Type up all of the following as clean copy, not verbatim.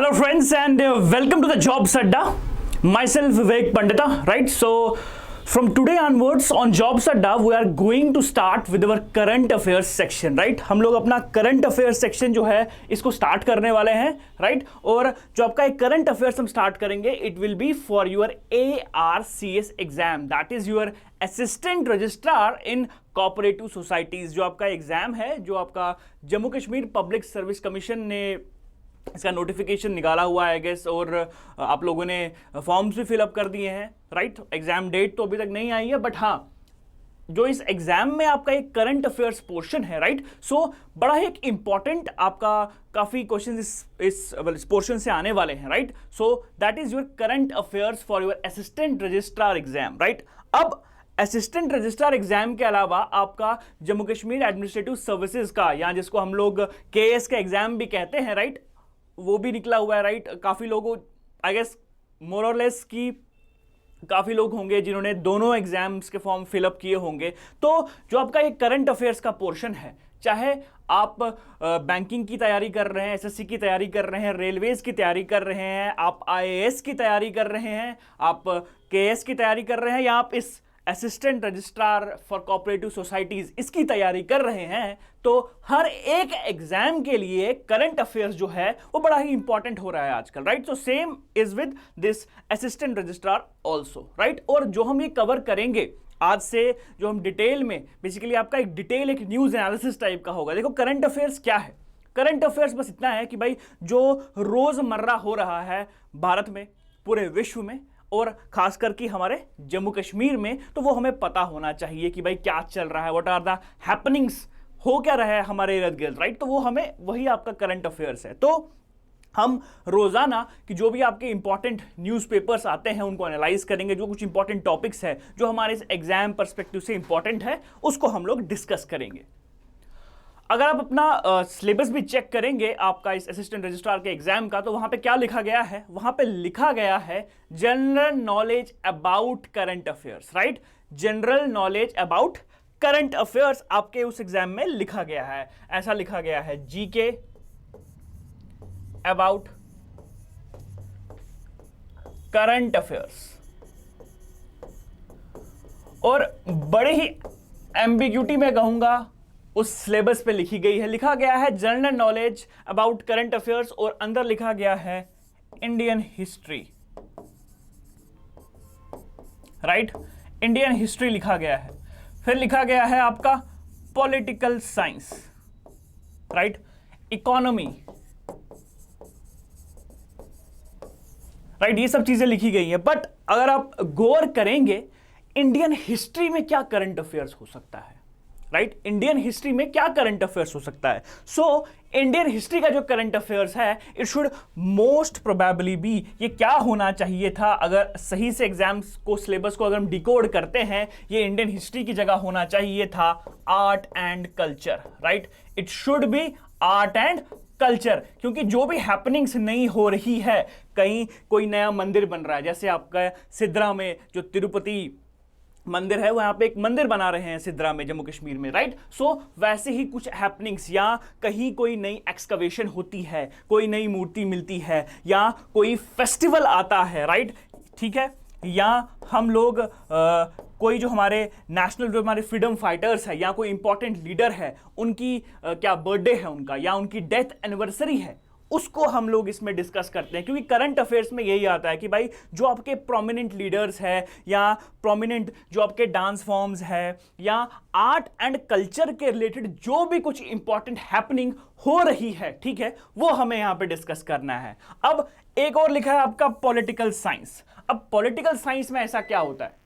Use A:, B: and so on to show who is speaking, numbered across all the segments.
A: Hello friends and welcome to the Jobs Adda. Myself Vivek Pandita, right? So from today onwards on Jobs Adda we are going to start with our current affairs section, right? हम लोग अपना current affairs section जो है इसको start करने वाले हैं, right? और जो आपका एक current affairs हम start करेंगे it will be for your ARCS exam, that is your Assistant Registrar in Cooperative Societies. जो आपका एग्जाम है, जो आपका Jammu Kashmir public service commission ने इसका नोटिफिकेशन निकाला हुआ है गेस, और आप लोगों ने फॉर्म्स भी फिलअप कर दिए हैं, राइट? एग्जाम डेट तो अभी तक नहीं आई है, बट हाँ जो इस एग्जाम में आपका एक करंट अफेयर्स पोर्शन है, राइट? सो बड़ा ही एक इंपॉर्टेंट आपका काफी क्वेश्चन इस पोर्शन से आने वाले हैं, right? So that is your current affairs for your assistant registrar exam, right? अब असिस्टेंट रजिस्ट्रार एग्जाम के अलावा आपका जम्मू कश्मीर एडमिनिस्ट्रेटिव सर्विसेज का, या जिसको हम लोग केएस का एग्जाम भी कहते हैं, राइट, वो भी निकला हुआ है, राइट? काफ़ी लोगों, आई गेस मोर और लेस की काफ़ी लोग होंगे जिन्होंने दोनों एग्जाम्स के फॉर्म फिलअप किए होंगे। तो जो आपका एक करंट अफेयर्स का पोर्शन है, चाहे आप बैंकिंग की तैयारी कर रहे हैं, एसएससी की तैयारी कर रहे हैं, रेलवेज की तैयारी कर रहे हैं, आप आईएएस की तैयारी कर रहे हैं, आप केएस की तैयारी कर रहे हैं, या आप इस assistant registrar for cooperative societies इसकी तैयारी कर रहे हैं, तो हर एक एग्जाम के लिए करंट अफेयर्स जो है वो बड़ा ही इंपॉर्टेंट हो रहा है आजकल, right? So same is with this assistant registrar also, right? और जो हम ये कवर करेंगे आज से, जो हम डिटेल में बेसिकली आपका एक डिटेल एक न्यूज एनालिसिस टाइप का होगा। देखो करंट अफेयर्स क्या है? करंट अफेयर्स बस इतना है कि भाई जो रोजमर्रा हो रहा है भारत में, पूरे विश्व में, और खासकर कि हमारे जम्मू कश्मीर में, तो वो हमें पता होना चाहिए कि भाई क्या चल रहा है, व्हाट आर द हैपनिंग्स, हो क्या रहा है हमारे इर्द गिर्द, राइट? तो वो हमें, वही आपका करंट अफेयर्स है। तो हम रोजाना कि जो भी आपके इंपॉर्टेंट न्यूज़पेपर्स आते हैं उनको एनालाइज करेंगे, जो कुछ इंपॉर्टेंट टॉपिक्स है जो हमारे इस एग्जाम परस्पेक्टिव से इंपॉर्टेंट है उसको हम लोग डिस्कस करेंगे। अगर आप अपना सिलेबस भी चेक करेंगे आपका इस असिस्टेंट रजिस्ट्रार के एग्जाम का, तो वहां पे क्या लिखा गया है? वहां पे लिखा गया है general knowledge about current affairs, right? General knowledge about current affairs आपके उस एग्जाम में लिखा गया है। ऐसा लिखा गया है जीके अबाउट करंट अफेयर्स, और बड़े ही एम्बिग्यूटी में कहूंगा उस सिलेबस पे लिखी गई है। लिखा गया है general knowledge about current affairs, और अंदर लिखा गया है Indian history, right? Indian history लिखा गया है। फिर लिखा गया है आपका political science, right? Economy, right? ये सब चीजें लिखी गई है। बट अगर आप गौर करेंगे इंडियन हिस्ट्री में क्या करंट अफेयर्स हो सकता है, राइट? इंडियन हिस्ट्री में क्या करंट अफेयर्स हो सकता है? सो इंडियन हिस्ट्री का जो करंट अफेयर्स है it should most probably be, ये क्या होना चाहिए था अगर सही से एग्जाम्स को, सिलेबस को अगर हम डिकोड करते हैं, ये इंडियन हिस्ट्री की जगह होना चाहिए था art and culture, right? It should be art and culture, क्योंकि जो भी हैपनिंग्स नहीं हो रही है, कहीं कोई नया मंदिर बन रहा है, जैसे आपका सिद्रा में जो तिरुपति मंदिर है, वहां पे एक मंदिर बना रहे हैं सिद्रा में, जम्मू कश्मीर में, राइट? सो वैसे ही कुछ हैपनिंग्स, या कहीं कोई नई एक्सकवेशन होती है, कोई नई मूर्ति मिलती है, या कोई फेस्टिवल आता है, राइट? ठीक है? या हम लोग कोई जो हमारे नेशनल, जो हमारे फ्रीडम फाइटर्स है, या कोई इंपॉर्टेंट लीडर है, उनकी क्या बर्थडे है उनका, या उनकी डेथ एनिवर्सरी है, उसको हम लोग इसमें डिस्कस करते हैं। क्योंकि करंट अफेयर्स में यही आता है कि भाई जो आपके प्रोमिनेंट लीडर्स है, या प्रोमिनेंट जो आपके डांस फॉर्म्स है, या आर्ट एंड कल्चर के रिलेटेड जो भी कुछ इंपॉर्टेंट हैपनिंग हो रही है, ठीक है, वो हमें यहां पे डिस्कस करना है। अब एक और लिखा है आपका पॉलिटिकल साइंस। अब पॉलिटिकल साइंस में ऐसा क्या होता है?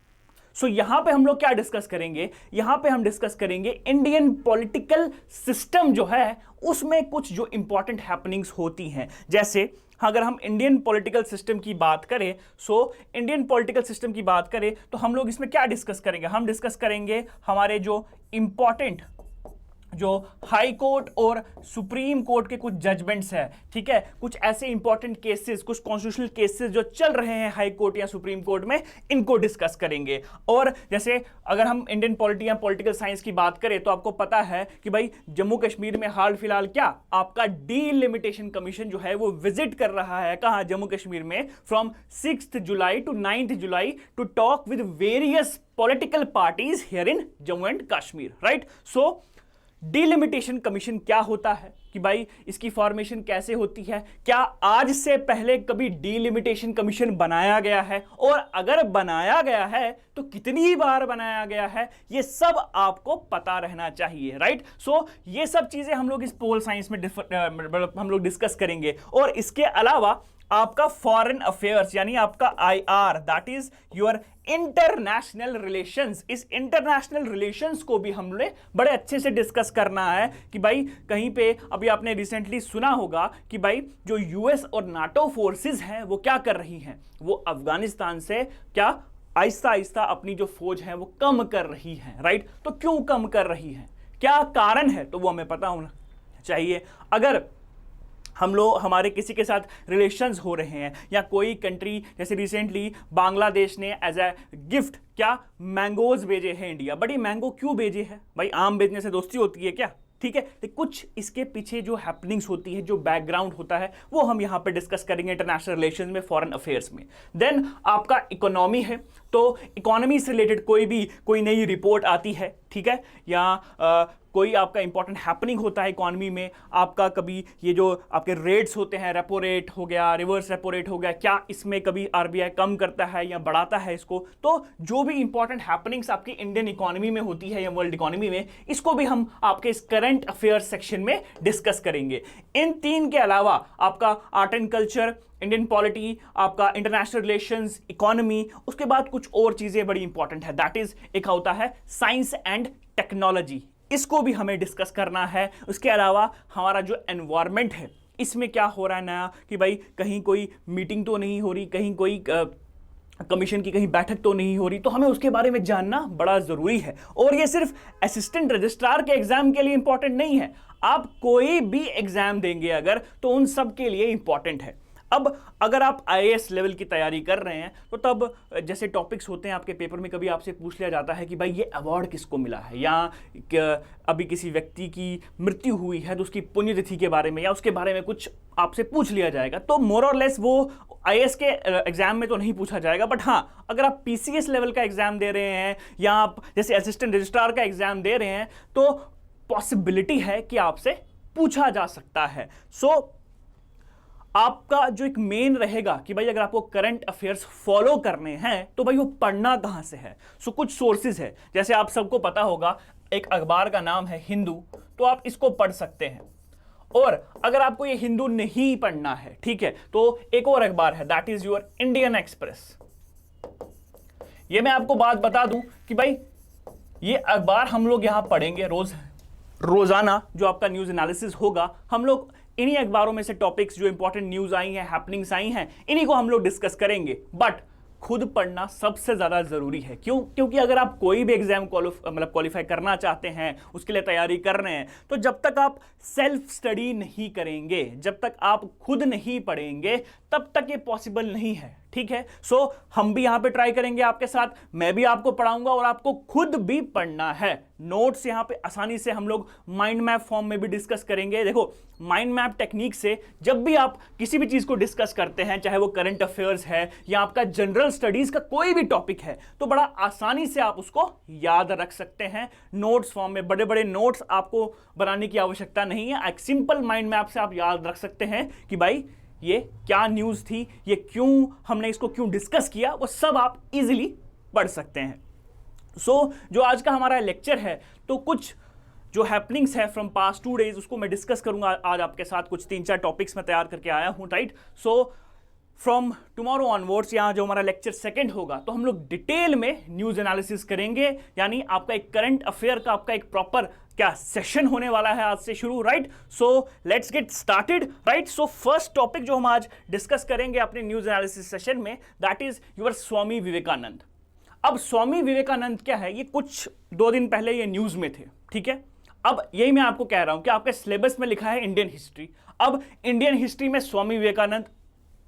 A: सो यहां पे हम लोग क्या डिस्कस करेंगे? यहां पे हम डिस्कस करेंगे इंडियन पॉलिटिकल सिस्टम जो है उसमें कुछ जो इंपॉर्टेंट हैपनिंग्स होती हैं। जैसे अगर हम इंडियन पॉलिटिकल सिस्टम की बात करें, इंडियन पॉलिटिकल सिस्टम की बात करें तो हम लोग इसमें क्या डिस्कस करेंगे? हम डिस्कस करेंगे हमारे जो इंपॉर्टेंट जो हाई कोर्ट और सुप्रीम कोर्ट के कुछ जजमेंट्स है, ठीक है, कुछ ऐसे इंपॉर्टेंट केसेस, कुछ कॉन्स्टिट्यूशनल केसेस जो चल रहे हैं हाई कोर्ट या सुप्रीम कोर्ट में, इनको डिस्कस करेंगे। और जैसे अगर हम इंडियन पॉलिटी या पॉलिटिकल साइंस की बात करें तो आपको पता है कि भाई जम्मू कश्मीर में हाल फिलहाल क्या आपका डीलिमिटेशन कमीशन जो है वो विजिट कर रहा है, कहां, जम्मू कश्मीर में, from 6th July to 9th July to talk with various political parties here in Jammu and Kashmir, right. So delimitation commission क्या होता है, कि भाई इसकी फॉर्मेशन कैसे होती है, क्या आज से पहले कभी डीलिमिटेशन कमीशन बनाया गया है, और अगर बनाया गया है तो कितनी बार बनाया गया है, ये सब आपको पता रहना चाहिए, राइट। सो ये सब चीजें हम लोग इस पोल साइंस में हम लोग डिस्कस करेंगे। और इसके अलावा आपका फॉरेन अफेयर्स यानी आपका IR, that is your international relations, इस इंटरनेशनल रिलेशंस को भी हमने बड़े अच्छे से डिस्कस करना है कि भाई कहीं पे अभी आपने रिसेंटली सुना होगा कि भाई जो यूएस और नाटो फोर्सेस हैं वो क्या कर रही हैं, वो अफगानिस्तान से क्या आहिस्ता आहिस्ता अपनी जो फौज है वो कम कर रही है, राइट। तो क्यों कम कर रही है, क्या कारण है, तो वो हमें पता होना चाहिए। अगर हम लोग हमारे किसी के साथ रिलेशंस हो रहे हैं या कोई कंट्री, जैसे रिसेंटली बांग्लादेश ने एज ए गिफ्ट क्या मैंगोज भेजे हैं इंडिया, बड़ी मैंगो क्यों भेजे हैं भाई, आम भेजने से दोस्ती होती है क्या, ठीक है। तो कुछ इसके पीछे जो हैपनिंग्स होती है, जो बैकग्राउंड होता है, वो हम यहां पे डिस्कस करेंगे इंटरनेशनल रिलेशंस में, फॉरेन अफेयर्स में। देन आपका इकोनॉमी है, तो इकोनॉमी से रिलेटेड कोई नई रिपोर्ट आती है, ठीक है, या कोई आपका इंपॉर्टेंट हैपनिंग होता है इकोनॉमी में, आपका कभी ये जो आपके रेट्स होते हैं, रेपो रेट हो गया, रिवर्स रेपो रेट हो गया, क्या इसमें कभी आरबीआई कम करता है या बढ़ाता है इसको, तो जो भी इंपॉर्टेंट हैपनिंग्स आपकी इंडियन इकोनॉमी में होती है या वर्ल्ड इकोनॉमी में, इसको भी हम आपके इस करंट अफेयर्स सेक्शन में डिस्कस करेंगे। इन तीन के अलावा आपका art and culture, Indian polity, आपका इंटरनेशनल रिलेशंस, इकोनॉमी, उसके बाद कुछ और चीजें बड़ी इंपॉर्टेंट है, दैट इज एक होता है साइंस एंड टेक्नोलॉजी, इसको भी हमें डिस्कस करना है। उसके अलावा हमारा जो एनवायरनमेंट है, इसमें क्या हो रहा है नया, कि भाई कहीं कोई मीटिंग तो नहीं हो रही, कहीं कोई कमीशन की कहीं बैठक तो नहीं हो रही, तो हमें उसके बारे में जानना बड़ा जरूरी है। और ये सिर्फ असिस्टेंट रजिस्ट्रार के एग्जाम के लिए इंपॉर्टेंट नहीं है, आप कोई भी एग्जाम देंगे अगर, तो उन सब के लिए इंपॉर्टेंट है। अब अगर आप आईएएस लेवल की तैयारी कर रहे हैं तो तब जैसे टॉपिक्स होते हैं आपके पेपर में, कभी आपसे पूछ लिया जाता है कि भाई ये अवार्ड किसको मिला है, या अभी किसी व्यक्ति की मृत्यु हुई है तो उसकी पुण्यतिथि के बारे में या उसके बारे में कुछ आपसे पूछ लिया जाएगा, तो मोर और लेस वो आईएएस के एग्जाम में तो नहीं पूछा जाएगा। बट हाँ, अगर आप पीसीएस लेवल का एग्जाम दे रहे हैं या आप जैसे असिस्टेंट रजिस्ट्रार का एग्जाम दे रहे हैं, तो पॉसिबिलिटी है कि आपसे पूछा जा सकता है। सो आपका जो एक मेन रहेगा कि भाई अगर आपको करंट अफेयर्स फॉलो करने हैं तो भाई वो पढ़ना कहां से है। सो कुछ सोर्सेज है, जैसे आप सबको पता होगा एक अखबार का नाम है हिंदू, तो आप इसको पढ़ सकते हैं। और अगर आपको ये हिंदू नहीं पढ़ना है, ठीक है, तो एक और अखबार है, that is your Indian express. ये मैं आपको बात बता दूं कि भाई ये अखबार हम लोग यहां पढ़ेंगे रोजाना, जो आपका न्यूज एनालिसिस होगा, हम लोग इन्हीं अखबारों में से टॉपिक्स जो इंपॉर्टेंट न्यूज आई हैं, हैपनिंग्स आई हैं, इन्हीं को हम लोग डिस्कस करेंगे। बट खुद पढ़ना सबसे ज्यादा जरूरी है। क्यों? क्योंकि अगर आप कोई भी एग्जाम क्वालिफाई करना चाहते हैं, उसके लिए तैयारी कर रहे हैं, तो जब तक आप सेल्फ स्टडी नहीं करेंगे, जब तक आप खुद नहीं पढ़ेंगे, तब तक ये पॉसिबल नहीं है, ठीक है। सो हम भी यहां पे ट्राई करेंगे आपके साथ, मैं भी आपको पढ़ाऊंगा और आपको खुद भी पढ़ना है। नोट्स यहां पे आसानी से हम लोग माइंड मैप फॉर्म में भी डिस्कस करेंगे। देखो, माइंड मैप टेक्निक से जब भी आप किसी भी चीज को डिस्कस करते हैं, चाहे वो करंट अफेयर्स है या आपका जनरल स्टडीज का कोई भी टॉपिक है, तो बड़ा आसानी से आप उसको याद रख सकते हैं नोट्स फॉर्म में। बड़े बड़े नोट्स आपको बनाने की आवश्यकता नहीं है, एक सिंपल माइंड मैप से आप याद रख सकते हैं कि भाई ये क्या न्यूज थी, ये क्यों हमने इसको क्यों डिस्कस किया, वो सब आप इजीली पढ़ सकते हैं। सो जो आज का हमारा लेक्चर है, तो कुछ जो हैपनिंग्स है फ्रॉम पास्ट 2 डेज उसको मैं डिस्कस करूंगा आज आपके साथ। कुछ 3-4 टॉपिक्स में तैयार करके आया हूं, right. So from tomorrow onwards यहाँ जो हमारा लेक्चर सेकंड होगा, तो हम लोग डिटेल में न्यूज एनालिसिस करेंगे, यानी आपका एक करंट अफेयर का आपका एक प्रॉपर क्या सेशन होने वाला है आज से शुरू, right. So let's get started, right. So first topic जो हम आज डिस्कस करेंगे अपने न्यूज एनालिसिस सेशन में, that is your Swami Vivekananda. अब स्वामी विवेकानंद क्या है, ये कुछ 2 दिन पहले ये न्यूज में थे, ठीक है। अब यही मैं आपको कह रहा हूं कि आपके सिलेबस में लिखा है इंडियन हिस्ट्री। अब इंडियन हिस्ट्री में स्वामी विवेकानंद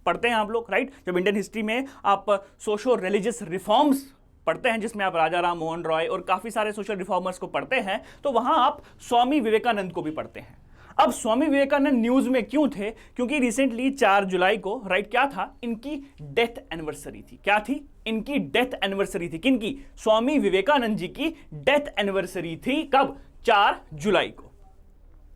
A: पढ़ते हैं आप लोग, राइट। जब इंडियन हिस्ट्री में आप सोशो रिलीजियस रिफॉर्म्स पढ़ते हैं, जिसमें आप राजा राम मोहन रॉय और काफी सारे सोशल रिफॉर्मर्स को पढ़ते हैं, तो वहां आप स्वामी विवेकानंद को भी पढ़ते हैं। अब स्वामी विवेकानंद न्यूज में क्यों थे? क्योंकि रिसेंटली 4 जुलाई को, राइट, क्या था, इनकी डेथ एनिवर्सरी थी। क्या थी? इनकी डेथ एनिवर्सरी थी। किनकी? स्वामी विवेकानंद जी की डेथ एनिवर्सरी थी। कब? 4 जुलाई को,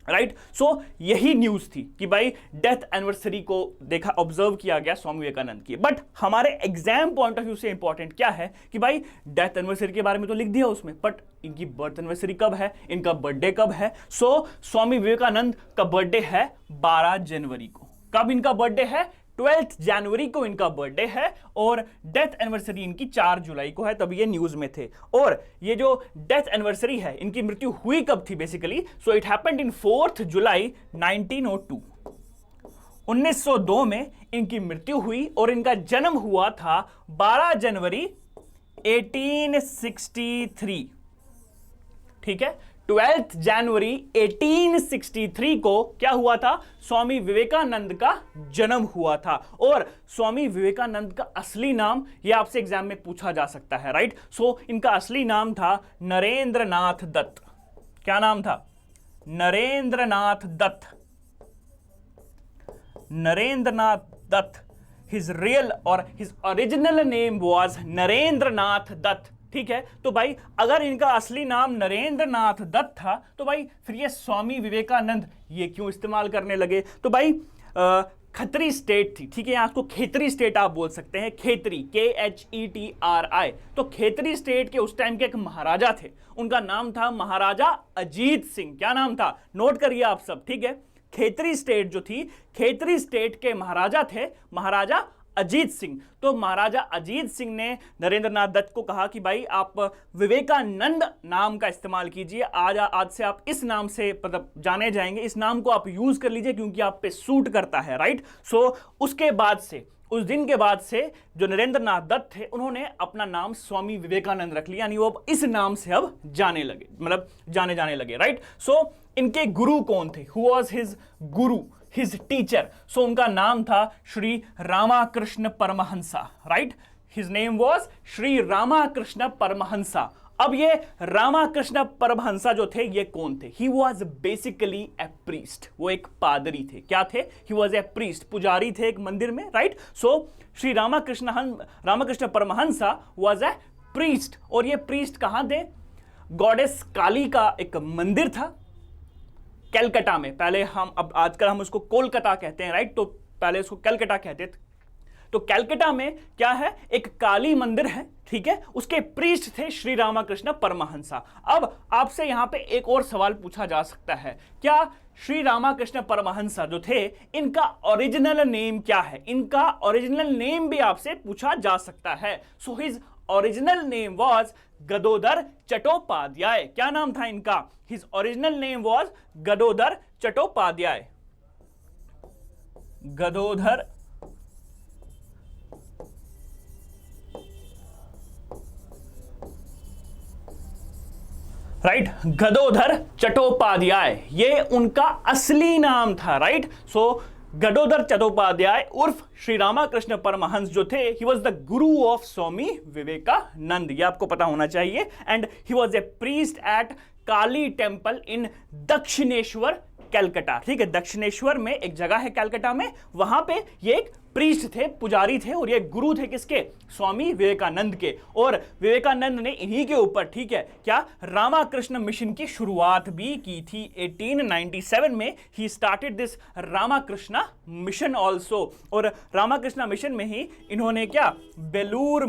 A: राइट। सो यही न्यूज थी कि भाई डेथ एनिवर्सरी को देखा, ऑब्जर्व किया गया स्वामी विवेकानंद की। बट हमारे एग्जाम पॉइंट ऑफ व्यू से इंपॉर्टेंट क्या है कि भाई डेथ एनिवर्सरी के बारे में तो लिख दिया उसमें, बट इनकी बर्थ एनिवर्सरी कब है, इनका बर्थडे कब है? सो स्वामी विवेकानंद का बर्थडे है 12 जनवरी को। कब इनका बर्थडे है? 12 जनवरी को इनका बर्थडे है और डेथ एनिवर्सरी इनकी 4 जुलाई को है, तब ये न्यूज में थे। और ये जो डेथ एनिवर्सरी है, इनकी मृत्यु हुई कब थी basically? So it happened in 4 जुलाई 1902। 1902 में इनकी मृत्यु हुई और इनका जन्म हुआ था 12 जनवरी 1863। ठीक है, 12 जनवरी 1863 को क्या हुआ था? स्वामी विवेकानंद का जन्म हुआ था। और स्वामी विवेकानंद का असली नाम, ये आपसे एग्जाम में पूछा जा सकता है, राइट। सो इनका असली नाम था नरेंद्रनाथ दत्त। क्या नाम था? नरेंद्रनाथ दत्त। नरेंद्रनाथ दत्त। हिज रियल और his original name was Narendranath Datta. ठीक है, तो भाई अगर इनका असली नाम नरेंद्रनाथ दत्त था, तो भाई फिर ये स्वामी विवेकानंद ये क्यों इस्तेमाल करने लगे? तो भाई खत्री स्टेट थी, ठीक है, यहां को खेतरी स्टेट आप बोल सकते हैं। खेतरी, KHETRI। तो खेतरी स्टेट के उस टाइम के एक महाराजा थे, उनका नाम था महाराजा अजीत सिंह। क्या नाम था? नोट करिए आप सब, ठीक है। खेतरी स्टेट जो थी, खेतरी स्टेट के महाराजा थे महाराजा अजीत सिंह। तो महाराजा अजीत सिंह ने नरेंद्रनाथ दत्त को कहा कि भाई आप विवेकानंद नाम का इस्तेमाल कीजिए, आज से आप इस नाम से मतलब जाने जाएंगे, इस नाम को आप यूज कर लीजिए क्योंकि आप पे सूट करता है, राइट। सो उसके बाद से, उस दिन के बाद से जो नरेंद्रनाथ दत्त थे, उन्होंने अपना नाम स्वामी विवेकानंद रख लिया, यानी वो अब इस नाम से अब जाने लगे, मतलब जाने लगे, राइट। सो इनके गुरु कौन थे? Who was his Guru, his teacher? सो उनका नाम था Shri Ramakrishna Paramahansa, right. His name was Shri Ramakrishna Paramahansa. अब ये रामाकृष्ण परमहंसा जो थे, ये कौन थे? He was basically A priest. वो एक पादरी थे। क्या थे? ही वॉज ए प्रीस्ट, पुजारी थे एक मंदिर में, right. So Shri Ramakrishna Paramahansa was a priest. और ये प्रीस्ट कहां थे? गॉडेस काली का एक मंदिर था कलकत्ता में। पहले हम, अब आजकल हम उसको कोलकाता कहते हैं, राइट, तो पहले उसको कलकत्ता कहते थे। तो कलकत्ता में क्या है? एक काली मंदिर है, ठीक है, उसके प्रीस्ट थे श्री रामाकृष्ण परमहंसा। अब आपसे यहां पे एक और सवाल पूछा जा सकता है, क्या श्री रामाकृष्ण परमहंसा जो थे, इनका ओरिजिनल नेम क्या है? इनका ओरिजिनल नेम भी आपसे पूछा जा सकता है। So his original name was Gadadhar Chattopadhyay. क्या नाम था इनका? His original name was Gadadhar Chattopadhyay. Gadadhar right, Gadadhar Chattopadhyay, ये उनका असली नाम था, राइट। सो गदोदर चट्टोपाध्याय उर्फ श्री रामाकृष्ण परमहंस जो थे, he was the guru of Swami Vivekananda, ये आपको पता होना चाहिए। And he was a priest at Kali temple in Dakshineswar Calcutta. ठीक है, दक्षिणेश्वर में एक जगह है कलकत्ता में, वहां पे ये एक प्रीस्ट थे, पुजारी थे, और ये गुरु थे किसके? स्वामी विवेकानंद के। और विवेकानंद ने इन्हीं के ऊपर, ठीक है, क्या रामाकृष्ण मिशन की शुरुआत भी की थी। 1897 में he started this Ramakrishna mission also. और रामाकृष्ण मिशन में ही इन्होंने क्या, बेलूर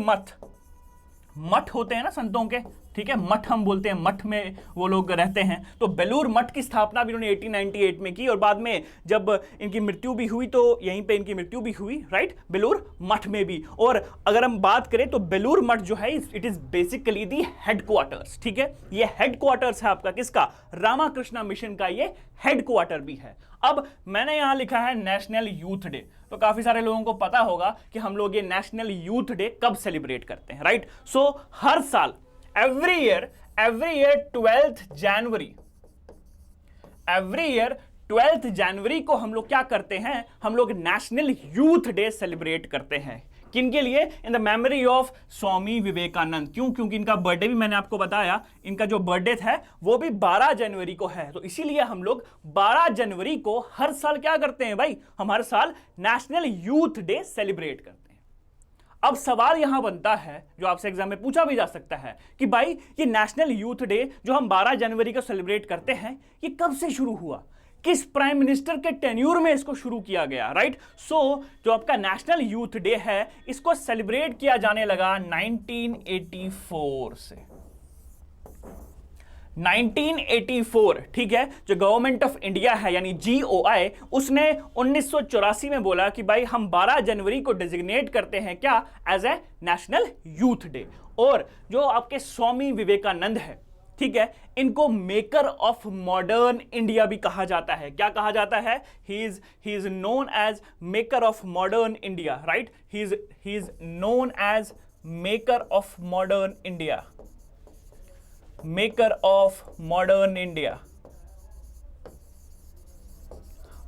A: मठ होते हैं ना संतों के, ठीक है, मठ हम बोलते हैं, मठ में वो लोग रहते हैं, तो बेलूर मठ की स्थापना भी इन्होंने 1898 में की। और बाद में जब इनकी मृत्यु भी हुई तो यहीं पे इनकी मृत्यु भी हुई, राइट, बेलूर मठ में भी। और अगर हम बात करें तो बेलूर मठ जो है, it is basically the headquarters, ठीक है, ये हेडक्वार्टर्स है आपका किसका? रामाकृष्ण मिशन का ये हेडक्वार्टर भी है। अब मैंने यहां लिखा है नेशनल यूथ डे, तो काफी सारे लोगों को पता होगा कि हम लोग ये नेशनल यूथ डे कब सेलिब्रेट करते हैं, राइट। सो हर साल every year 12th January every year 12 जनवरी को हम लोग क्या करते हैं, हम लोग नेशनल यूथ डे सेलिब्रेट करते हैं। किनके लिए? In the memory of Swami Vivekananda. क्यों? क्योंकि इनका बर्थडे भी मैंने आपको बताया, इनका जो बर्थडे है वो भी 12 जनवरी को है। तो इसीलिए हम लोग 12 जनवरी को हर साल क्या करते हैं भाई, हम हर साल नेशनल यूथ डे सेलिब्रेट करते हैं। अब सवाल यहां बनता है, जो आपसे एग्जाम में पूछा भी जा सकता है, कि भाई ये नेशनल यूथ डे जो हम 12 जनवरी को सेलिब्रेट करते हैं, ये कब से शुरू हुआ, किस प्राइम मिनिस्टर के टेन्यूर में इसको शुरू किया गया, राइट? सो जो आपका नेशनल यूथ डे है, इसको सेलिब्रेट किया जाने लगा 1984 से। 1984, ठीक है। जो गवर्नमेंट ऑफ इंडिया है यानी GOI, उसने 1984 में बोला कि भाई हम 12 जनवरी को डिजिग्नेट करते हैं क्या, as a national youth day. और जो आपके स्वामी विवेकानंद है, ठीक है, इनको मेकर ऑफ मॉडर्न इंडिया भी कहा जाता है। क्या कहा जाता है? He is known as maker of modern India, right? He is known as maker of modern India, maker of modern India.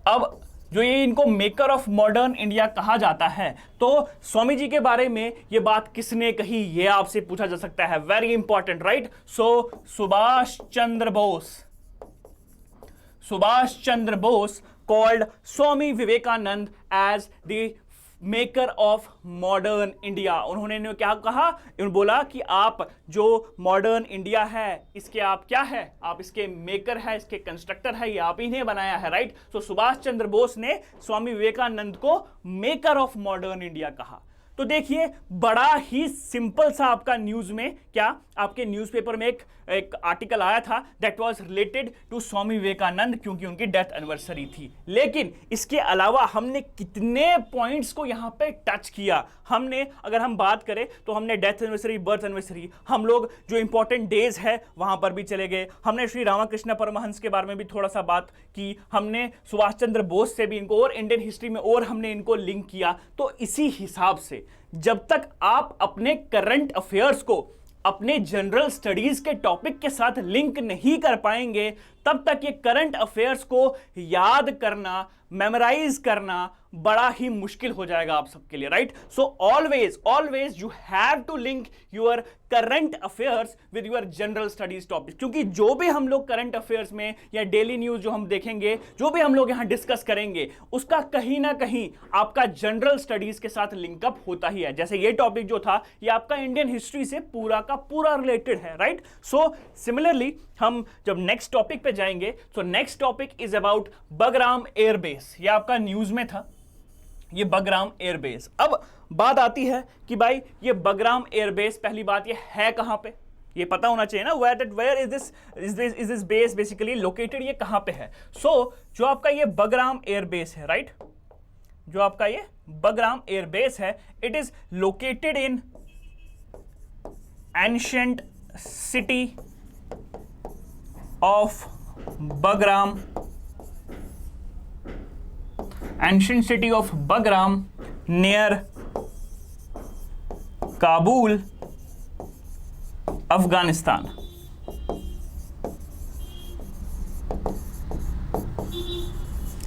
A: अब जो ये इनको मेकर ऑफ मॉडर्न इंडिया कहा जाता है, तो स्वामी जी के बारे में ये बात किसने कही, ये आपसे पूछा जा सकता है। Very important, right? So Subhash Chandra Bose called Swami Vivekananda as the maker of modern India. उन्होंने क्या कहा? उन्होंने बोला कि आप जो मॉडर्न इंडिया है, इसके आप क्या है, आप इसके मेकर है, इसके कंस्ट्रक्टर है, ये आप ही ने बनाया है, राइट? सो सुभाष चंद्र बोस ने स्वामी विवेकानंद को मेकर ऑफ मॉडर्न इंडिया कहा। तो देखिए, बड़ा ही सिंपल सा आपका न्यूज में, क्या आपके न्यूज़पेपर में एक आर्टिकल आया था that was related to Swami Vivekananda, क्योंकि उनकी डेथ एनिवर्सरी थी। लेकिन इसके अलावा हमने कितने पॉइंट्स को यहां पे टच किया। हमने, अगर हम बात करें तो हमने डेथ एनिवर्सरी, बर्थ एनिवर्सरी, हम लोग जो इंपॉर्टेंट डेज है वहां पर भी चले गए। हमने श्री रामकृष्ण परमहंस के बारे में भी थोड़ा सा बात की। हमने सुभाष चंद्र बोस से भी इनको और इंडियन हिस्ट्री में और हमने इनको लिंक किया। तो इसी हिसाब से जब तक आप अपने करंट अफेयर्स को अपने जनरल स्टडीज के टॉपिक के साथ लिंक नहीं कर पाएंगे, तब तक ये करंट अफेयर्स को याद करना, मेमोराइज करना बड़ा ही मुश्किल हो जाएगा आप सबके लिए, right? So always you have to link your current affairs with your general studies topic, क्योंकि जो भी हम लोग करंट अफेयर्स में या डेली न्यूज जो हम देखेंगे, जो भी हम लोग यहां डिस्कस करेंगे, उसका कहीं ना कहीं आपका जनरल स्टडीज के साथ लिंकअप होता ही है। जैसे ये टॉपिक जो था, ये आपका इंडियन हिस्ट्री से पूरा का पूरा रिलेटेड है, राइट? सो सिमिलरली हम जब नेक्स्ट टॉपिक पे जाएंगे, तो next topic is about Bagram airbase. ये आपका न्यूज में था, ये बगराम एयरबेस। अब बात आती है कि भाई ये बगराम एयरबेस, पहली बात ये है कहां पे, ये पता होना चाहिए ना, where is this base basically located, ये कहां पे है। सो जो आपका ये बगराम एयरबेस है, राइट, जो आपका ये बगराम एयरबेस है, it is located in ancient city of Bagram, ancient city of Bagram near Kabul, Afghanistan.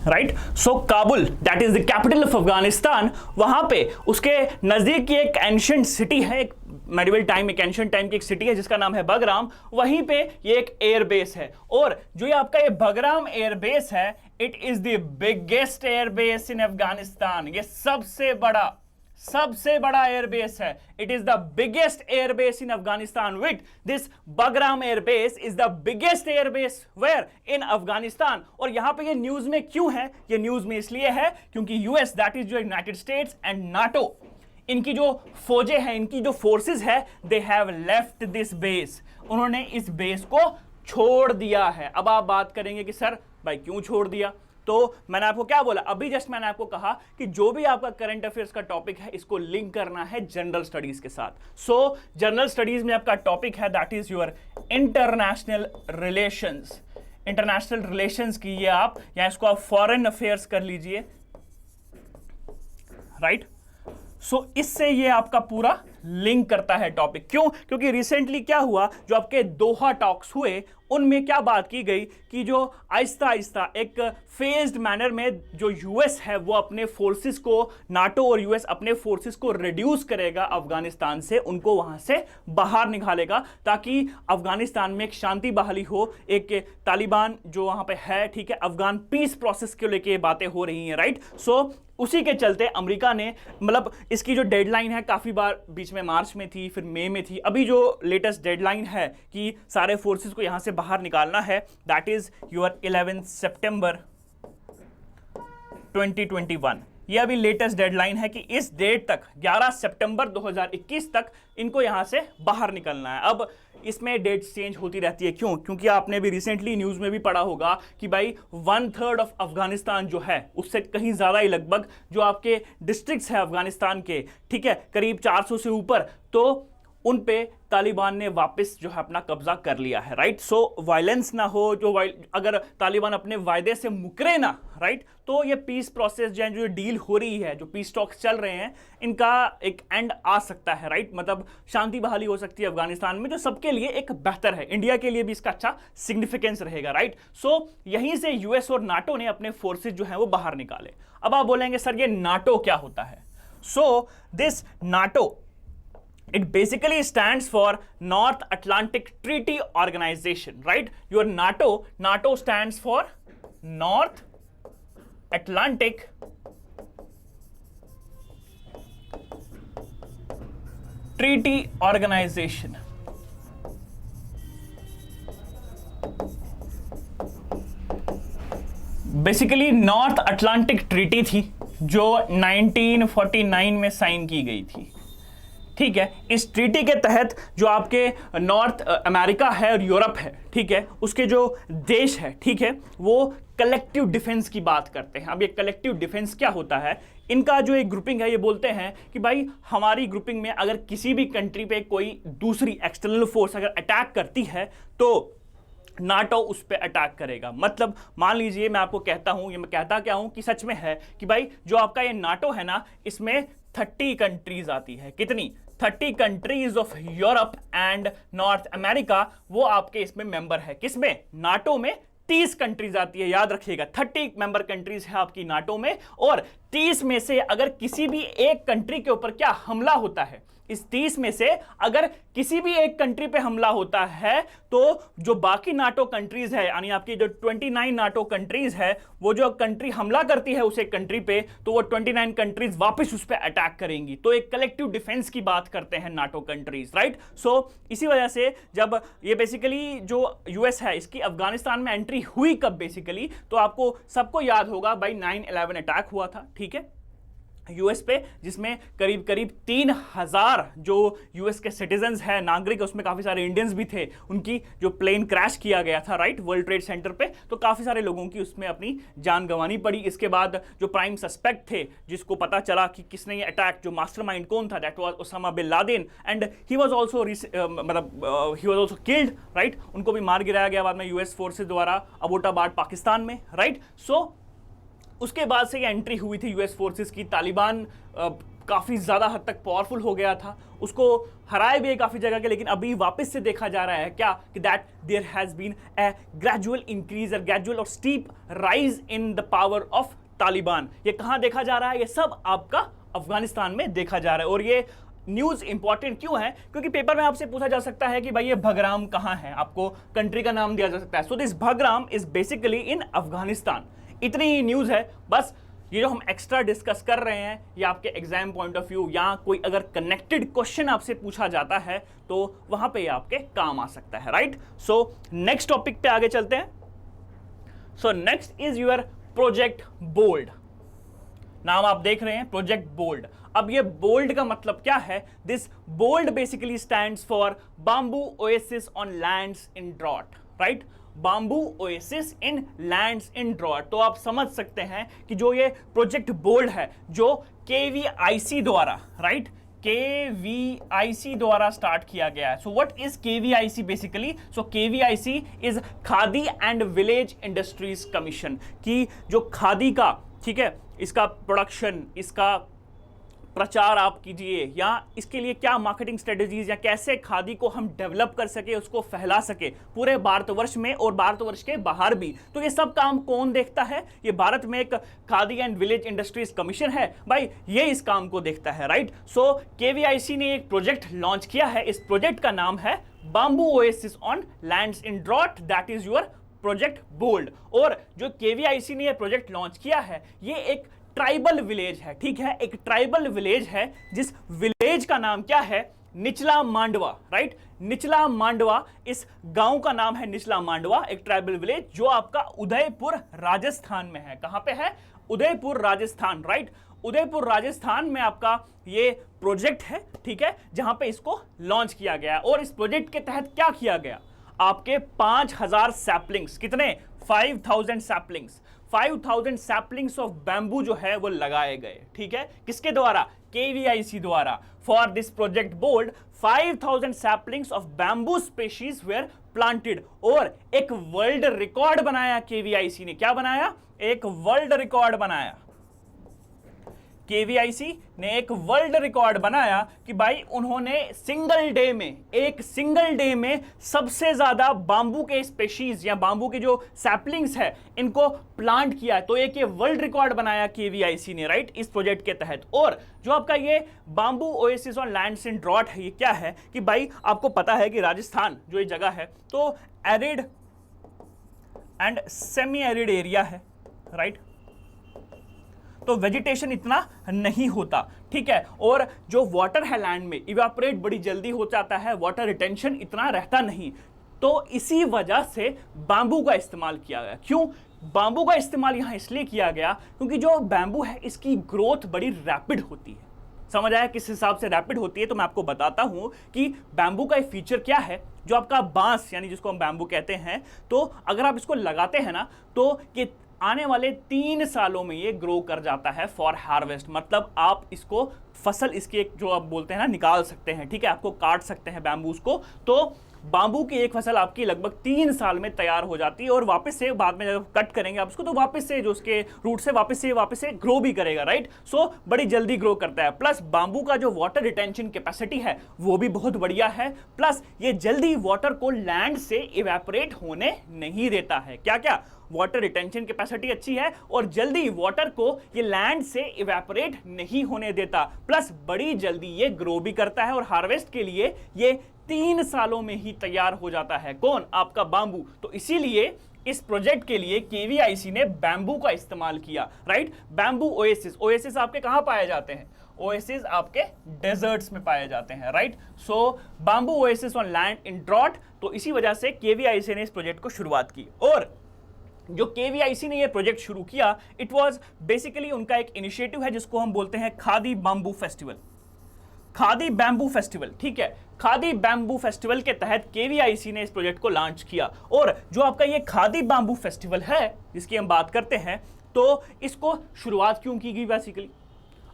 A: Right? So Kabul, that is the capital of Afghanistan. वहां पे उसके नजदीक की एक एंशिएंट सिटी है, एक मेडिवल टाइम, एक एंशिएंट टाइम की एक सिटी है जिसका नाम है बगराम। वहीं पे ये एक एयरबेस है, और जो ये आपका ये बगराम एयरबेस है, it is the biggest airbase in Afghanistan. ये सबसे बड़ा एयरबेस है। It is the biggest airbase in Afghanistan. With this Bagram airbase is the biggest airbase where in Afghanistan. और यहां पे ये न्यूज में क्यों है? ये न्यूज में इसलिए है क्योंकि यूएस, दैट इज जो यूनाइटेड स्टेट्स एंड नाटो, इनकी जो फौजें हैं, इनकी जो फोर्सेस है, they have left this base. उन्होंने इस बेस को छोड़ दिया है। अब आप बात करेंगे कि सर भाई क्यों छोड़ दिया? तो मैंने आपको क्या बोला अभी, जस्ट मैंने आपको कहा कि जो भी आपका करंट अफेयर्स का टॉपिक है, इसको लिंक करना है जनरल स्टडीज के साथ। सो जनरल स्टडीज में आपका टॉपिक है that is your international relations. International relations कीजिए आप, या इसको आप फॉरेन अफेयर्स कर लीजिए, राइट? सो इससे ये आपका पूरा लिंक करता है टॉपिक। क्यों? क्योंकि रिसेंटली क्या हुआ, जो आपके दोहा टॉक्स हुए उनमें क्या बात की गई कि जो आहिस्ता आहिस्ता एक फेज्ड मैनर में जो यूएस है वो अपने फोर्सेस को, नाटो और यूएस अपने फोर्सेस को रिड्यूस करेगा अफगानिस्तान से, उनको वहां से बाहर निकालेगा ताकि अफगानिस्तान में एक शांति बहाली हो, एक तालिबान जो वहां पे है, ठीक है, अफगान पीस प्रोसेस को लेके बातें हो रही हैं, राइट। सो उसी के चलते अमेरिका ने, मतलब इसकी जो डेडलाइन है काफी बार बीच में मार्च में थी, फिर मई में थी, अभी जो लेटेस्ट डेडलाइन है कि सारे फोर्सेस को यहां से बाहर निकालना है, दैट इज योर 11 सितंबर 2021। ये अभी लेटेस्ट डेडलाइन है कि इस डेट तक 11 सितंबर 2021 तक इनको यहां से बाहर निकलना है। अब इसमें डेट चेंज होती रहती है। क्यों? क्योंकि आपने भी रिसेंटली न्यूज में भी पढ़ा होगा कि भाई 1/3 ऑफ अफगानिस्तान जो है उससे कहीं ज्यादा ही, लगभग जो आपके डिस्ट्रिक्ट्स है अफगानिस्तान के, ठीक है, करीब 400 से ऊपर, तो उन पे तालिबान ने वापस जो है अपना कब्जा कर लिया है, राइट। सो वायलेंस ना हो, अगर तालिबान अपने वायदे से मुकरे ना, राइट, तो ये पीस प्रोसेस जो डील हो रही है, जो पीस टॉक्स चल रहे हैं, इनका एक एंड आ सकता है, राइट। मतलब शांति बहाली हो सकती है अफगानिस्तान में, जो सबके लिए एक बेहतर है, इंडिया के लिए भी इसका अच्छा सिग्निफिकेंस रहेगा, राइट। सो यहीं से यूएस और नाटो ने अपने फोर्सेज जो है वो बाहर निकाले। अब आप बोलेंगे सर ये नाटो क्या होता है? So this NATO, it basically stands for North Atlantic Treaty Organization, right? Your NATO stands for North Atlantic Treaty Organization. Basically north Atlantic treaty थी जो 1949 में साइन की गई थी, ठीक है। इस ट्रीटी के तहत जो आपके नॉर्थ अमेरिका है और यूरोप है, ठीक है, उसके जो देश है, ठीक है, वो कलेक्टिव डिफेंस की बात करते हैं। अब ये कलेक्टिव डिफेंस क्या होता है? इनका जो एक ग्रुपिंग है, ये बोलते हैं कि भाई हमारी ग्रुपिंग में अगर किसी भी कंट्री पे कोई दूसरी एक्सटर्नल फोर्स अगर अटैक करती है तो नाटो उस पर अटैक करेगा। मतलब मान लीजिए मैं आपको कहता हूं, ये मैं कहता क्या हूं कि सच में है कि भाई जो आपका ये नाटो है ना, इसमें 30 कंट्रीज आती है। कितनी? 30 countries of Europe and north America, वो आपके इसमें मेंबर है। किसमें? नाटो में 30 कंट्रीज आती है, याद रखिएगा। 30 मेंबर कंट्रीज है आपकी नाटो में, और 30 में से अगर किसी भी एक कंट्री के ऊपर क्या हमला होता है, इस 30 में से अगर किसी भी एक कंट्री पे हमला होता है तो जो बाकी नाटो कंट्रीज है, यानी आपकी जो 29 नाटो कंट्रीज है, वो जो कंट्री हमला करती है उस एक कंट्री पे, तो वो 29 कंट्रीज वापस उस पे अटैक करेंगी। तो एक कलेक्टिव डिफेंस की बात करते हैं नाटो कंट्रीज, राइट। सो इसी वजह से जब ये बेसिकली जो यूएस है इसकी अफगानिस्तान में एंट्री हुई कब, बेसिकली तो आपको सबको याद होगा भाई 9/11 अटैक हुआ था, ठीक है, यूएस पे, जिसमें करीब करीब 3000 जो यूएस के सिटीजन्स हैं, नागरिक, उसमें काफी सारे इंडियंस भी थे, उनकी जो प्लेन क्रैश किया गया था, राइट, वर्ल्ड ट्रेड सेंटर पे, तो काफी सारे लोगों की उसमें अपनी जान गंवानी पड़ी। इसके बाद जो प्राइम सस्पेक्ट थे, जिसको पता चला कि किसने ये अटैक, जो मास्टरमाइंड कौन था, that was Osama bin Laden, and he was also he was also killed, right, उनको भी मार गिराया गया बाद में यूएस फोर्सेज द्वारा अबोटाबाद पाकिस्तान में, राइट। सो उसके बाद से ये एंट्री हुई थी यूएस फोर्सेस की। तालिबान काफ़ी ज़्यादा हद तक पावरफुल हो गया था, उसको हराए भी काफ़ी जगह के, लेकिन अभी वापस से देखा जा रहा है क्या कि that there has been a gradual increase, gradual और steep rise in the power of Taliban. ये कहाँ देखा जा रहा है? ये सब आपका अफगानिस्तान में देखा जा रहा है। और ये न्यूज इंपॉर्टेंट क्यों है? क्योंकि पेपर में आपसे पूछा जा सकता है कि भाई ये बगराम कहाँ है, आपको कंट्री का नाम दिया जा सकता है। So this Bagram is basically in Afghanistan. इतनी ही न्यूज है बस। ये जो हम एक्स्ट्रा डिस्कस कर रहे हैं ये आपके एग्जाम पॉइंट ऑफ व्यू या कोई अगर कनेक्टेड क्वेश्चन आपसे पूछा जाता है तो वहां पे आपके काम आ सकता है, राइट। सो नेक्स्ट टॉपिक पे आगे चलते हैं। So next is your project BOLD. नाम आप देख रहे हैं, प्रोजेक्ट बोल्ड। अब ये बोल्ड का मतलब क्या है? This BOLD basically stands for bamboo oasis on lands in drought, right. Bamboo oasis in lands in drought. तो आप समझ सकते हैं कि जो ये प्रोजेक्ट बोल्ड है, जो KVIC द्वारा, राइट, KVIC द्वारा स्टार्ट किया गया है। So what is KVIC basically? So KVIC is khadi and village industries commission, की जो खादी का, ठीक है, इसका प्रोडक्शन, इसका प्रचार आप कीजिए, या इसके लिए क्या मार्केटिंग स्ट्रेटेजीज या कैसे खादी को हम डेवलप कर सके, उसको फैला सके पूरे भारतवर्ष में और भारतवर्ष के बाहर भी। तो ये सब काम कौन देखता है? ये भारत में एक khadi and village industries commission है भाई, ये इस काम को देखता है, राइट। सो केवीआईसी ने एक प्रोजेक्ट लॉन्च किया है। इस प्रोजेक्ट का नाम है bamboo oasis on lands in drought, that is your project BOLD. और जो केवीआईसी ने ये प्रोजेक्ट लॉन्च किया है, ये एक ट्राइबल विलेज है, ठीक है, एक ट्राइबल विलेज है जिस विलेज का नाम क्या है? निचला मांडवा, राइट। निचला मांडवा, इस गांव का नाम है निचला मांडवा, एक ट्राइबल विलेज जो आपका उदयपुर राजस्थान में है। कहां पे है? उदयपुर राजस्थान, राइट। उदयपुर राजस्थान में आपका ये प्रोजेक्ट है, ठीक है, जहां पे इसको लॉन्च किया गया। और इस प्रोजेक्ट के तहत क्या किया गया? आपके 5000 सैपलिंग्स, कितने? 5000 सैपलिंग्स, 5000 सैपलिंग्स ऑफ बैम्बू जो है वो लगाए गए, ठीक है, किसके द्वारा? केवीआईसी द्वारा। For this project BOLD 5000 saplings of bamboo species were planted. और एक वर्ल्ड रिकॉर्ड बनाया केवीआईसी ने। क्या बनाया? एक वर्ल्ड रिकॉर्ड बनाया। केवीआईसी ने एक वर्ल्ड रिकॉर्ड बनाया कि भाई उन्होंने एक सिंगल डे में सबसे ज्यादा बांबू के स्पेशीज या बांबू के जो सैपलिंग्स है इनको प्लांट किया। तो एक ये वर्ल्ड रिकॉर्ड बनाया केवीआईसी ने, राइट, इस प्रोजेक्ट के तहत। और जो आपका ये bamboo oasis on lands in drought है, ये क्या है कि भाई आपको पता है कि राजस्थान जो ये जगह है तो arid and semi arid area है, राइट। तो वेजिटेशन इतना नहीं होता, ठीक है, और जो वाटर है लैंड में इवेपोरेट बड़ी जल्दी हो जाता है, वाटर रिटेंशन इतना रहता नहीं। तो इसी वजह से बांबू का इस्तेमाल किया गया। क्यों बांबू का इस्तेमाल यहां इसलिए किया गया? क्योंकि जो बांबू है इसकी ग्रोथ बड़ी रैपिड होती है। समझ आया किस हिसाब से रैपिड होती है? तो मैं आपको बताता हूं कि बैम्बू का एक फीचर क्या है। जो आपका बांस यानी जिसको हम बैम्बू कहते हैं, तो अगर आप इसको लगाते हैं ना, तो ये आने वाले 3 सालों में ये ग्रो कर जाता है फॉर हार्वेस्ट। मतलब आप इसको फसल इसके जो आप बोलते हैं ना निकाल सकते हैं, ठीक है, आपको काट सकते हैं बैम्बूज को। तो बांबू की एक फसल आपकी लगभग 3 साल में तैयार हो जाती है और वापस से बाद में जब कट करेंगे आप उसको तो वापस से जो उसके रूट से वापस से ग्रो भी करेगा, राइट। सो बड़ी जल्दी ग्रो करता है। प्लस बांबू का जो वाटर रिटेंशन कैपेसिटी है वो भी बहुत बढ़िया है। प्लस ये जल्दी वाटर को लैंड से इवेपोरेट होने नहीं देता है। क्या क्या? वाटर रिटेंशन कैपेसिटी अच्छी है और जल्दी वाटर को ये लैंड से इवेपोरेट नहीं होने देता। प्लस बड़ी जल्दी ये ग्रो भी करता है और हार्वेस्ट के लिए ये 3 सालों में ही तैयार हो जाता है। कौन? आपका बांबू। तो इसीलिए इस प्रोजेक्ट के लिए केवीआईसी ने बैम्बू का इस्तेमाल किया, राइट। बैम्बू ओएसिस, ओएसिस आपके कहां पाए जाते हैं? ओएसिस आपके डेजर्ट्स में पाए जाते हैं, right. So bamboo oasis on land in drought. तो इसी वजह से केवीआईसी ने इस प्रोजेक्ट को शुरुआत की। और जो केवीआईसी ने ये प्रोजेक्ट शुरू किया, इट वाज बेसिकली उनका एक इनिशिएटिव है जिसको हम बोलते हैं khadi bamboo festival. Khadi bamboo festival, ठीक है, खादी बैम्बू फेस्टिवल के तहत केवीआईसी ने इस प्रोजेक्ट को लॉन्च किया। और जो आपका ये खादी बैम्बू फेस्टिवल है जिसकी हम बात करते हैं, तो इसको शुरुआत क्यों की गई बेसिकली?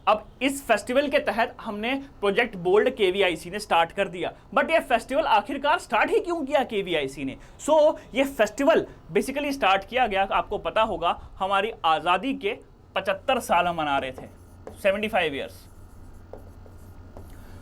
A: अब इस फेस्टिवल के तहत हमने प्रोजेक्ट बोल्ड केवीआईसी ने स्टार्ट कर दिया। बट ये फेस्टिवल आखिरकार स्टार्ट ही क्यों किया केवीआईसी ने? सो ये फेस्टिवल बेसिकली स्टार्ट किया गया, आपको पता होगा, हमारी आज़ादी के 75 साल हम मना रहे थे, 75 ईयर्स।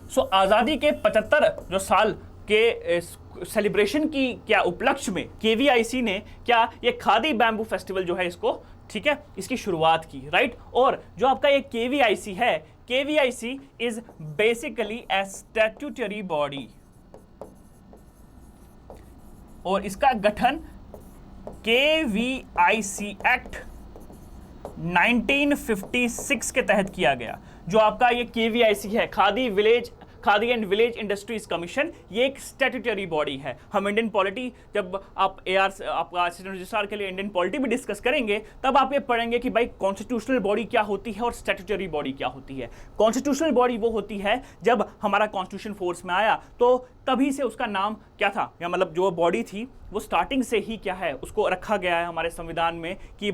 A: सो आज़ादी के 75 जो साल के सेलिब्रेशन की क्या उपलक्ष्य में केवीआईसी ने क्या ये खादी बैम्बू फेस्टिवल जो है इसको, ठीक है, इसकी शुरुआत की, राइट। और जो आपका ये केवीआईसी है, KVIC is basically A statutory body और इसका गठन केवीआईसी एक्ट 1956 के तहत किया गया। जो आपका ये केवीआईसी है, khadi and village industries commission, ये एक स्टैट्यूटरी बॉडी है। हम इंडियन पॉलिटी, जब आप आपका असिस्टेंट रजिस्ट्रार के लिए इंडियन पॉलिटी भी डिस्कस करेंगे, तब आप ये पढ़ेंगे कि भाई कॉन्स्टिट्यूशनल बॉडी क्या होती है और स्टैट्यूटरी बॉडी क्या होती है। कॉन्स्टिट्यूशनल बॉडी वो होती है जब हमारा कॉन्स्टिट्यूशन फोर्स में आया तो तभी से उसका नाम क्या था, या मतलब जो बॉडी थी वो स्टार्टिंग से ही क्या है उसको रखा गया है हमारे संविधान में कि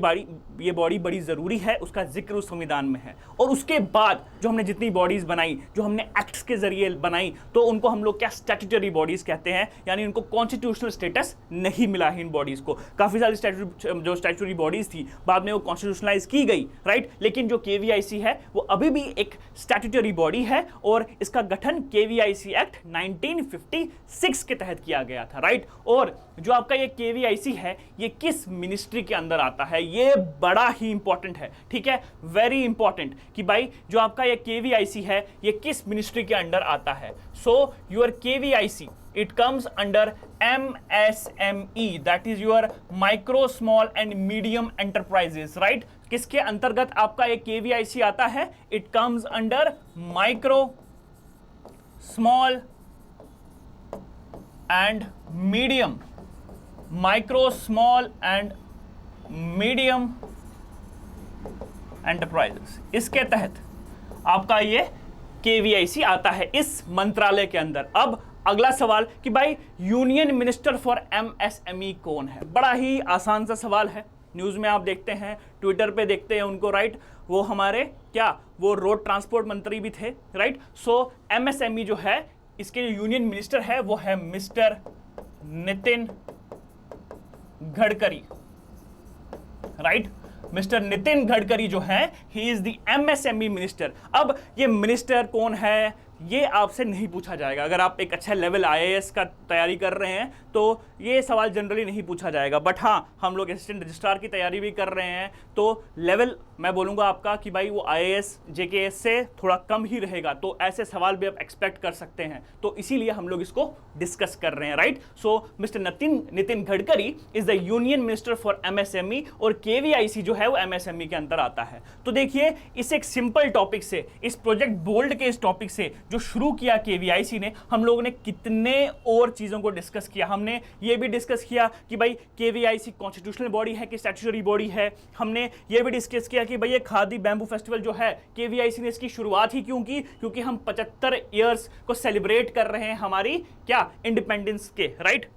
A: ये बॉडी बड़ी ज़रूरी है, उसका जिक्र उस संविधान में है। और उसके बाद जो हमने जितनी बॉडीज़ बनाई, जो हमने एक्ट्स के जरिए ये बनाई तो उनको हम लोग क्या स्टैट्यूटरी बॉडीज कहते हैं, यानी उनको कॉन्स्टिट्यूशनल स्टेटस नहीं मिला है इन बॉडीज को। काफी सारी जो स्टैट्यूटरी बॉडीज थी बाद में वो कॉन्स्टिट्यूशनलाइज की गई, राइट, लेकिन जो केवीआईसी है वो अभी भी एक स्टैट्यूटरी बॉडी है और इसका गठन केवीआईसी एक्ट 1956 के तहत किया गया था, राइट। और जो आपका ये केवीआईसी है ये किस मिनिस्ट्री के अंदर आता है, ये बड़ा ही इंपॉर्टेंट है, ठीक है, वेरी इंपॉर्टेंट, कि भाई जो आपका ये केवीआईसी है ये किस मिनिस्ट्री के अंडर आता है। So your KVIC it comes under MSME, that is your micro small and medium enterprises, right। किसके अंतर्गत आपका ये केवीआईसी आता है, it comes under micro small and medium, micro small and medium enterprises, इसके तहत आपका ये केवीआईसी आता है इस मंत्रालय के अंदर। अब अगला सवाल कि भाई यूनियन मिनिस्टर फॉर एमएसएमई कौन है? बड़ा ही आसान सा सवाल है, न्यूज़ में आप देखते हैं, ट्विटर पे देखते हैं उनको, राइट। वो हमारे क्या वो रोड ट्रांसपोर्ट मंत्री भी थे, राइट। सो एमएसएमई जो है इसके जो यूनियन मिनिस्टर है वो है mister Nitin Gadkari, right. Mister Nitin Gadkari जो है he is the MSME minister. अब ये मिनिस्टर कौन है ये आपसे नहीं पूछा जाएगा। अगर आप एक अच्छा लेवल आईएएस का तैयारी कर रहे हैं तो ये सवाल जनरली नहीं पूछा जाएगा, बट हाँ हम लोग असिस्टेंट रजिस्ट्रार की तैयारी भी कर रहे हैं तो लेवल मैं बोलूँगा आपका कि भाई वो आईएएस जेकेएस से थोड़ा कम ही रहेगा, तो ऐसे सवाल भी आप एक्सपेक्ट कर सकते हैं, तो इसीलिए हम लोग इसको डिस्कस कर रहे हैं, right. So mister Nitin Gadkari is the union minister for MSME और केवीआईसी जो है वो एमएसएमई के अंदर आता है। तो देखिए इस एक सिंपल टॉपिक से, इस प्रोजेक्ट बोल्ड के इस टॉपिक से जो शुरू किया केवीआईसी ने, हम लोगों ने कितने और चीज़ों को डिस्कस किया। हमने ये भी डिस्कस किया कि भाई केवीआईसी कॉन्स्टिट्यूशनल बॉडी है कि स्टैट्यूटरी बॉडी है। हमने ये भी डिस्कस किया कि भाई ये खादी बैम्बू फेस्टिवल जो है केवीआईसी ने इसकी शुरुआत ही क्यों की, क्योंकि हम 75 ईयर्स को सेलिब्रेट कर रहे हैं हमारी क्या इंडिपेंडेंस के, राइट।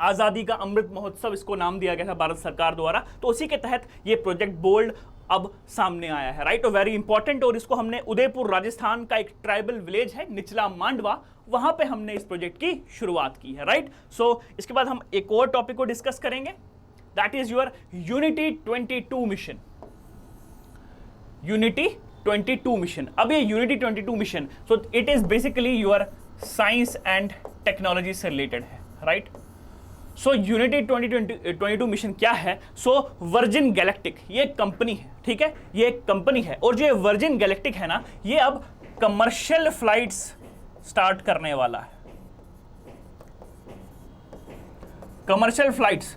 A: आज़ादी का अमृत महोत्सव इसको नाम दिया गया था भारत सरकार द्वारा, तो उसी के तहत ये प्रोजेक्ट बोल्ड अब सामने आया है, राइट। और वेरी इंपॉर्टेंट, और इसको हमने उदयपुर राजस्थान का एक ट्राइबल विलेज है निचला मांडवा, वहां पे हमने इस प्रोजेक्ट की शुरुआत की है, राइट। सो इसके बाद हम एक और टॉपिक को डिस्कस करेंगे, that is your unity 22 mission. Unity 22 mission, अब ये unity 22 mission, so it is basically your science and technology से रिलेटेड है, राइट। सो यूनिटी 2022 मिशन क्या है? सो वर्जिन गैलेक्टिक ये एक कंपनी है, ठीक है, ये एक कंपनी है, और जो ये वर्जिन गैलेक्टिक है ना ये अब कमर्शियल फ्लाइट्स स्टार्ट करने वाला है, कमर्शियल फ्लाइट्स।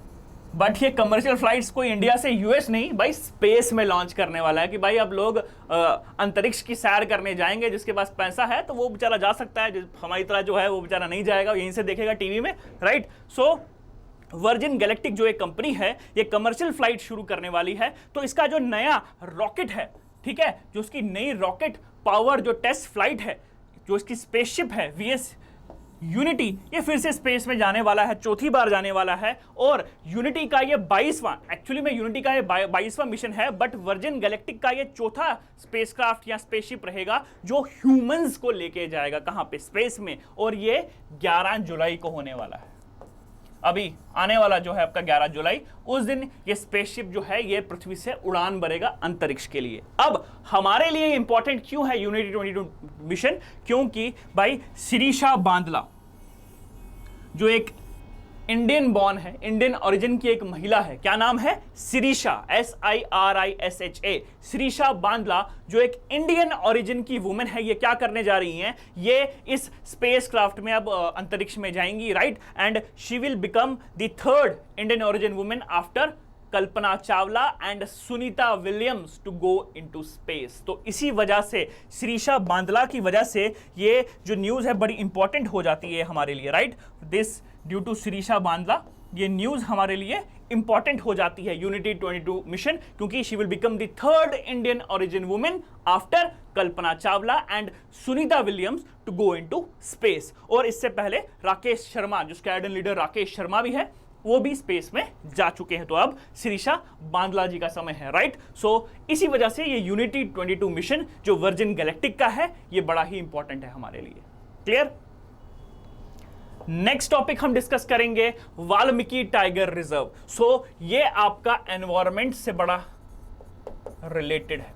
A: बट ये कमर्शियल फ्लाइट्स कोई इंडिया से यूएस नहीं भाई, स्पेस में लॉन्च करने वाला है कि भाई अब लोग अंतरिक्ष की सैर करने जाएंगे, जिसके पास पैसा है तो वो बेचारा जा सकता है, हमारी तरह जो है वो बेचारा नहीं जाएगा, यहीं से देखेगा टीवी में, राइट। सो वर्जिन गैलेक्टिक जो एक कंपनी है ये कमर्शियल फ्लाइट शुरू करने वाली है, तो इसका जो नया रॉकेट है, ठीक है, जो उसकी नई रॉकेट पावर जो टेस्ट फ्लाइट है, जो इसकी स्पेसशिप है वीएस यूनिटी, ये फिर से स्पेस में जाने वाला है, चौथी बार जाने वाला है। और यूनिटी का ये 22वां, एक्चुअली में यूनिटी का ये 22वां मिशन है, बट वर्जिन गैलेक्टिक का ये चौथा स्पेसक्राफ्ट या स्पेसशिप रहेगा जो ह्यूमंस को लेके जाएगा कहां पे, स्पेस में, और ये 11 जुलाई को होने वाला है। अभी आने वाला जो है आपका 11 जुलाई, उस दिन ये स्पेसशिप जो है ये पृथ्वी से उड़ान भरेगा अंतरिक्ष के लिए। अब हमारे लिए इंपॉर्टेंट क्यों है यूनिटी 22 मिशन? क्योंकि भाई शिरीषा बांदला जो एक इंडियन बॉर्न है, इंडियन ओरिजिन की एक महिला है, क्या नाम है? शिरीषा, SIRISHA, शिरीषा बांदला जो एक इंडियन ओरिजिन की वुमेन है, ये क्या करने जा रही हैं? ये इस स्पेसक्राफ्ट में अब अंतरिक्ष में जाएंगी, right, and she will become the third Indian origin women after Kalpana Chawla and Sunita Williams to go into space. तो इसी वजह से, शिरीषा बांदला की वजह से ये जो न्यूज़ है बड़ी इंपॉर्टेंट हो जाती है हमारे लिए, right. This due to Shirisha Bandla ये न्यूज़ हमारे लिए इंपॉर्टेंट हो जाती है यूनिटी 22 मिशन, क्योंकि she will become the third Indian origin women after Kalpana Chawla and Sunita Williams to go into space. और इससे पहले राकेश शर्मा, जो स्क्वाड्रन लीडर राकेश शर्मा भी है, वो भी स्पेस में जा चुके हैं। तो अब शिरीषा बांदला जी का समय है, राइट। सो इसी वजह से ये यूनिटी 22 मिशन जो वर्जिन गैलेक्टिक का है, ये बड़ा ही इंपॉर्टेंट है हमारे लिए। क्लियर। नेक्स्ट टॉपिक हम डिस्कस करेंगे वाल्मीकि टाइगर रिजर्व। सो ये आपका एनवायरमेंट से बड़ा रिलेटेड है,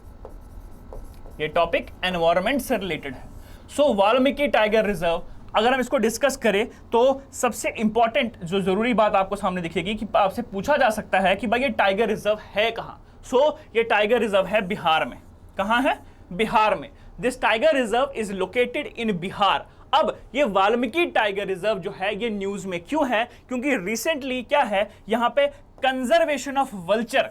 A: ये टॉपिक एनवायरमेंट से रिलेटेड है। सो वाल्मीकि टाइगर रिजर्व अगर हम इसको डिस्कस करें तो सबसे इंपॉर्टेंट जो जरूरी बात आपको सामने दिखेगी कि आपसे पूछा जा सकता है कि भाई ये टाइगर रिजर्व है कहां। सो ये टाइगर रिजर्व है बिहार में। कहां है? बिहार में। This tiger reserve is located in Bihar. अब ये वाल्मीकि टाइगर रिजर्व जो है ये न्यूज में क्यों है? क्योंकि रिसेंटली क्या है, यहां पे कंजर्वेशन ऑफ वल्चर,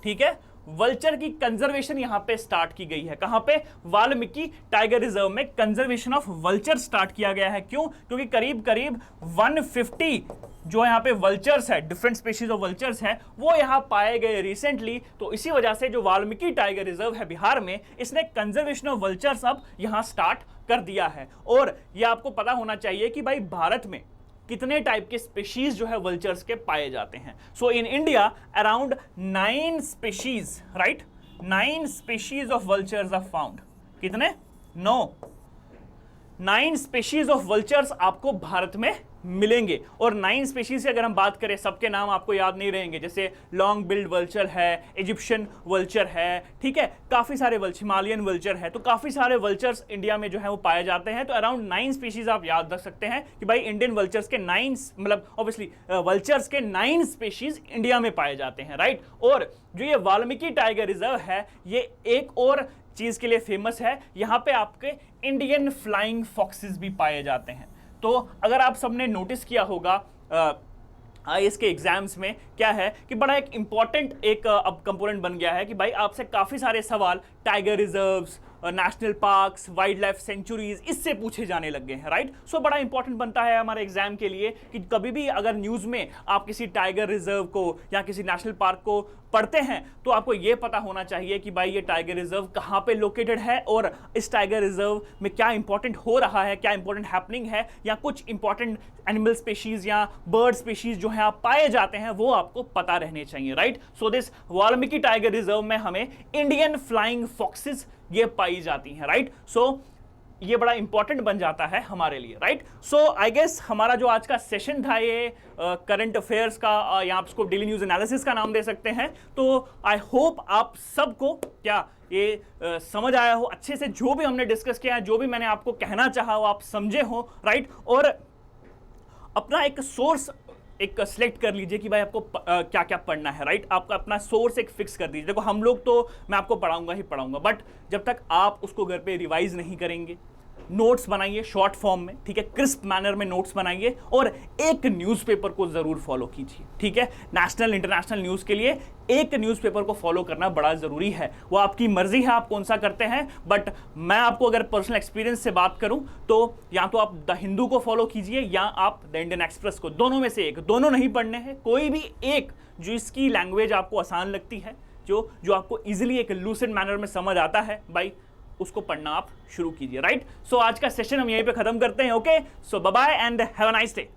A: ठीक है, वल्चर की कंजर्वेशन यहां पे स्टार्ट की गई है। कहां पे? वाल्मीकि टाइगर रिजर्व में कंजर्वेशन ऑफ वल्चर स्टार्ट किया गया है। क्यों? क्योंकि करीब करीब 150 जो यहां पे वल्चर्स है, डिफरेंट स्पीशीज ऑफ वल्चर्स हैं, वो यहां पाए गए रिसेंटली। तो इसी वजह से जो वाल्मीकि टाइगर रिजर्व है बिहार में, इसने कंजर्वेशन ऑफ वल्चर्स अब यहां स्टार्ट कर दिया है। और यह आपको पता होना चाहिए कि भाई भारत में कितने टाइप के स्पीशीज जो है वल्चर्स के पाए जाते हैं। So in India around 9 species, right, 9 species of vultures are found. कितने? 9 स्पीशीज ऑफ वल्चर्स आपको भारत में मिलेंगे। और 9 स्पीशीज से अगर हम बात करें, सबके नाम आपको याद नहीं रहेंगे, जैसे लॉन्ग बिल्ड वल्चर है, इजिप्शियन वल्चर है, ठीक है, काफी सारे हिमालयन वल्चर है। तो काफी सारे वल्चर्स इंडिया में जो है वो पाए जाते हैं। तो अराउंड 9 स्पीशीज आप याद रख सकते हैं कि भाई इंडियन वल्चर्स के 9, मतलब ऑब्वियसली वल्चर्स के 9 स्पीशीज इंडिया में पाए जाते हैं, राइट। और जो ये वाल्मीकि टाइगर रिजर्व है, ये एक और चीज के लिए फेमस है, यहां पे आपके इंडियन फ्लाइंग फॉक्सेस भी पाए जाते हैं। तो अगर आप सबने नोटिस किया होगा IAS के एग्जाम्स में क्या है कि बड़ा एक इंपॉर्टेंट एक अब कंपोनेंट बन गया है कि भाई आपसे काफी सारे सवाल tiger reserves, national parks, wild life sanctuaries, इससे पूछे जाने लग गए हैं, राइट। सो बड़ा इंपॉर्टेंट बनता है हमारे एग्जाम के लिए कि कभी भी अगर न्यूज में आप किसी टाइगर रिजर्व को या किसी नेशनल पार्क को पढ़ते हैं तो आपको यह पता होना चाहिए कि भाई ये टाइगर रिजर्व कहां पे लोकेटेड है और इस टाइगर रिजर्व में क्या इंपॉर्टेंट हो रहा है, क्या इंपॉर्टेंट हैपनिंग है, या कुछ इंपॉर्टेंट एनिमल स्पीशीज या बर्ड स्पीशीज जो है आप पाए जाते हैं वो आपको पता रहने चाहिए, right. So this Valmiki tiger reserve में हमें इंडियन फ्लाइंग फॉक्सेस ये पाई जाती हैं, राइट। सो ये बड़ा इंपॉर्टेंट बन जाता है हमारे लिए, राइट। सो आई गेस हमारा जो आज का सेशन था ये करंट अफेयर्स का, या आप इसको डेली न्यूज एनालिसिस का नाम दे सकते हैं। तो आई होप आप सबको क्या ये समझ आया हो अच्छे से, जो भी हमने डिस्कस किया है, जो भी मैंने आपको कहना चाहा वो आप समझे हो, राइट। और अपना एक सोर्स एक सिलेक्ट कर लीजिए कि भाई आपको क्या क्या पढ़ना है, राइट। आपका अपना सोर्स एक फिक्स कर दीजिए। देखो हम लोग तो मैं आपको पढ़ाऊंगा ही पढ़ाऊंगा, बट जब तक आप उसको घर पे रिवाइज नहीं करेंगे, नोट्स बनाइए शॉर्ट फॉर्म में, ठीक है, क्रिस्प मैनर में नोट्स बनाइए और एक न्यूज़पेपर को जरूर फॉलो कीजिए, ठीक है। नेशनल इंटरनेशनल न्यूज़ के लिए एक न्यूज़पेपर को फॉलो करना बड़ा ज़रूरी है। वो आपकी मर्जी है आप कौन सा करते हैं, बट मैं आपको अगर पर्सनल एक्सपीरियंस से बात करूं तो या तो आप द हिंदू को फॉलो कीजिए या आप द इंडियन एक्सप्रेस को, दोनों में से एक, दोनों नहीं पढ़ने हैं, कोई भी एक जो इसकी लैंग्वेज आपको आसान लगती है, जो आपको इजीली एक लूसिड मैनर में समझ आता है, भाई उसको पढ़ना आप शुरू कीजिए, राइट। सो आज का सेशन हम यहीं पे खत्म करते हैं। Okay, so bye bye and have a nice day.